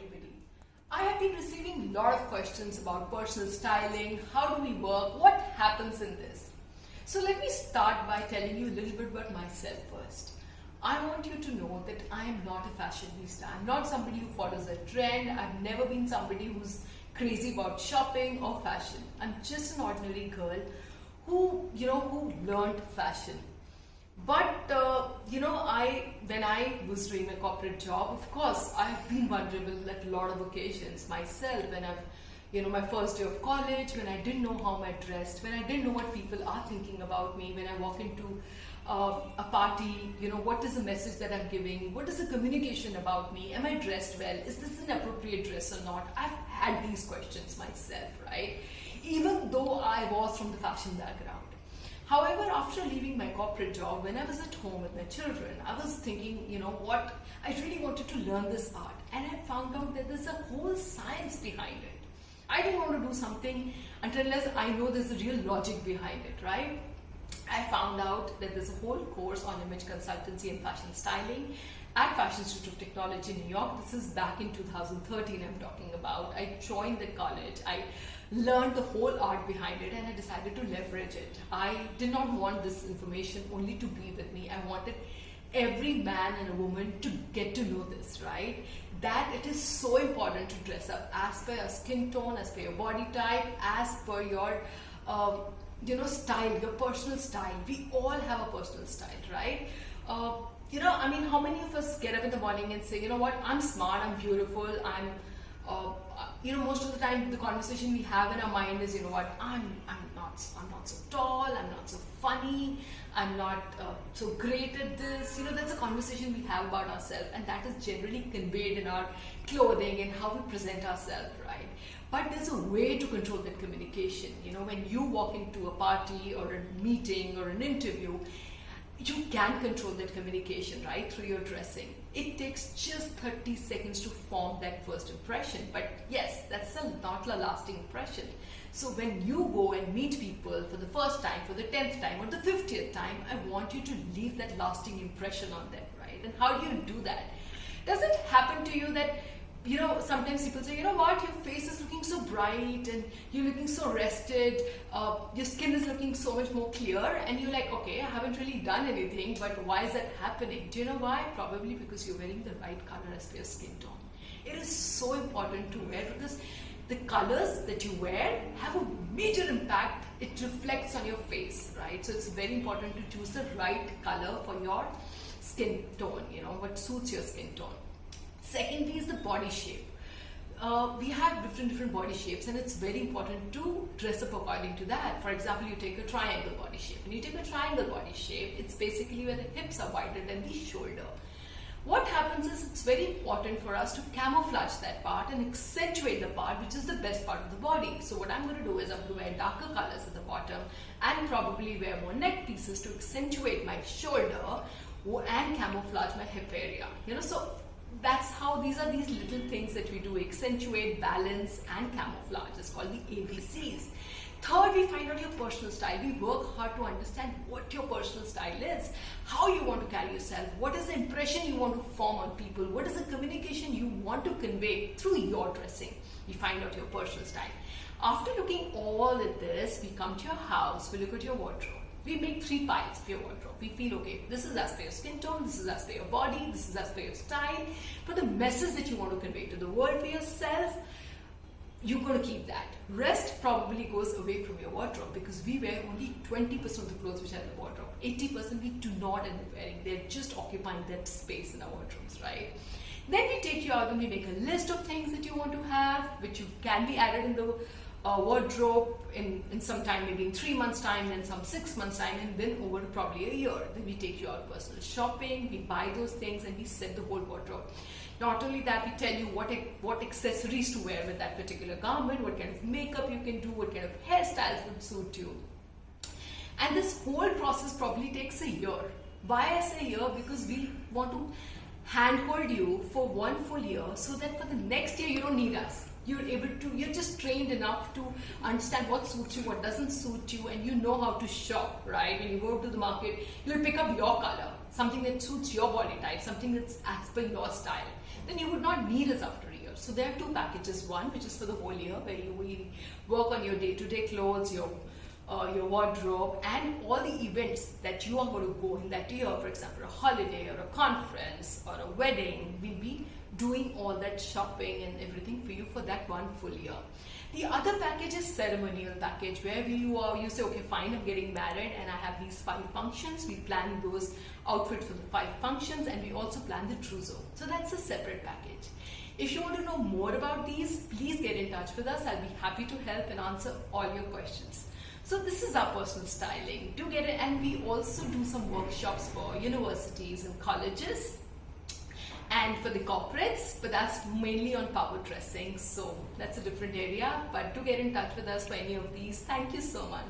everybody. I have been receiving a lot of questions about personal styling, how do we work, what happens in this. So let me start by telling you a little bit about myself first. I want you to know that I am not a fashionista. I'm not somebody who follows a trend. I've never been somebody who's crazy about shopping or fashion. I'm just an ordinary girl who learned fashion. But when I was doing a corporate job, of course, I've been vulnerable at a lot of occasions myself. When my first day of college, when I didn't know how I dressed, when I didn't know what people are thinking about me, when I walk into a party, what is the message that I'm giving? What is the communication about me? Am I dressed well? Is this an appropriate dress or not? I've had these questions myself, right? Even though I was from the fashion background. However, after leaving my corporate job, when I was at home with my children, I was thinking, I really wanted to learn this art. And I found out that there's a whole science behind it. I didn't want to do something unless I know there's a real logic behind it, right? I found out that there's a whole course on image consultancy and fashion styling at Fashion Institute of Technology in New York. This is back in 2013 I'm talking about. I joined the college. I learned the whole art behind it and I decided to leverage it. I did not want this information only to be with me. I wanted every man and a woman to get to know this, right? That it is so important to dress up as per your skin tone, as per your body type, as per your style, your personal style. We all have a personal style, right? How many of us get up in the morning and say, I'm smart, I'm beautiful, most of the time the conversation we have in our mind is, I'm not so tall, I'm not so funny, I'm not so great at this. That's a conversation we have about ourselves, and that is generally conveyed in our clothing and how we present ourselves, right? But there's a way to control that communication. When you walk into a party or a meeting or an interview, you can control that communication, right, through your dressing. It takes just 30 seconds to form that first impression. But yes, that's not a lasting impression. So when you go and meet people for the first time, for the 10th time, or the 50th time, I want you to leave that lasting impression on them, right? And how do you do that? Does it happen to you that sometimes people say, your face is looking so bright and you're looking so rested, your skin is looking so much more clear, and you're like, okay, I haven't really done anything, but why is that happening? Do you know why? Probably because you're wearing the right color as per your skin tone. It is so important to wear because the colors that you wear have a major impact. It reflects on your face, right? So it's very important to choose the right color for your skin tone, what suits your skin tone. Secondly is the body shape. We have different body shapes, and it's very important to dress up according to that. For example, you take a triangle body shape. When you take a triangle body shape, it's basically where the hips are wider than the shoulder. What happens is it's very important for us to camouflage that part and accentuate the part which is the best part of the body. So what I'm going to do is I'm going to wear darker colors at the bottom and probably wear more neck pieces to accentuate my shoulder and camouflage my hip area. So that's how these are these little things that we do: accentuate, balance, and camouflage. It's called the ABCs. Third, we find out your personal style. We work hard to understand what your personal style is, how you want to carry yourself, what is the impression you want to form on people, what is the communication you want to convey through your dressing. We find out your personal style. After looking all at this, we come to your house, we look at your wardrobe. We make 3 piles of your wardrobe. We feel, okay, this is as per your skin tone, this is as per your body, this is as per your style. For the message that you want to convey to the world for yourself, you're going to keep that. Rest probably goes away from your wardrobe because we wear only 20% of the clothes which are in the wardrobe. 80% we do not end up wearing. They're just occupying that space in our wardrobes, right? Then we take you out and we make a list of things that you want to have, which you can be added in the wardrobe in some time, maybe in 3 months time, then some 6 months time, and then over probably a year. Then we take you out personal shopping, we buy those things and we set the whole wardrobe. Not only that, we tell you what accessories to wear with that particular garment, what kind of makeup you can do, what kind of hairstyles would suit you. And this whole process probably takes a year. Why I say year? Because we want to handhold you for 1 full year so that for the next year you don't need us. You're just trained enough to understand what suits you, what doesn't suit you, and you know how to shop, right? When you go to the market, you'll pick up your color, something that suits your body type, something that's as per your style. Then you would not need us after a year. So there are two packages. One which is for the whole year, where you will work on your day-to-day clothes, your wardrobe, and all the events that you are going to go in that year. For example, a holiday or a conference or a wedding, we'll be doing all that shopping and everything for you for that one full year. The other package is ceremonial package, where you say, okay, fine, I'm getting married and I have these 5 functions. We plan those outfits for the 5 functions, and we also plan the trousseau. So that's a separate package. If you want to know more about these, please get in touch with us. I'll be happy to help and answer all your questions. So this is our personal styling. Do get it, and we also do some workshops for universities and colleges and for the corporates, but that's mainly on power dressing. So that's a different area, but do get in touch with us for any of these. Thank you so much.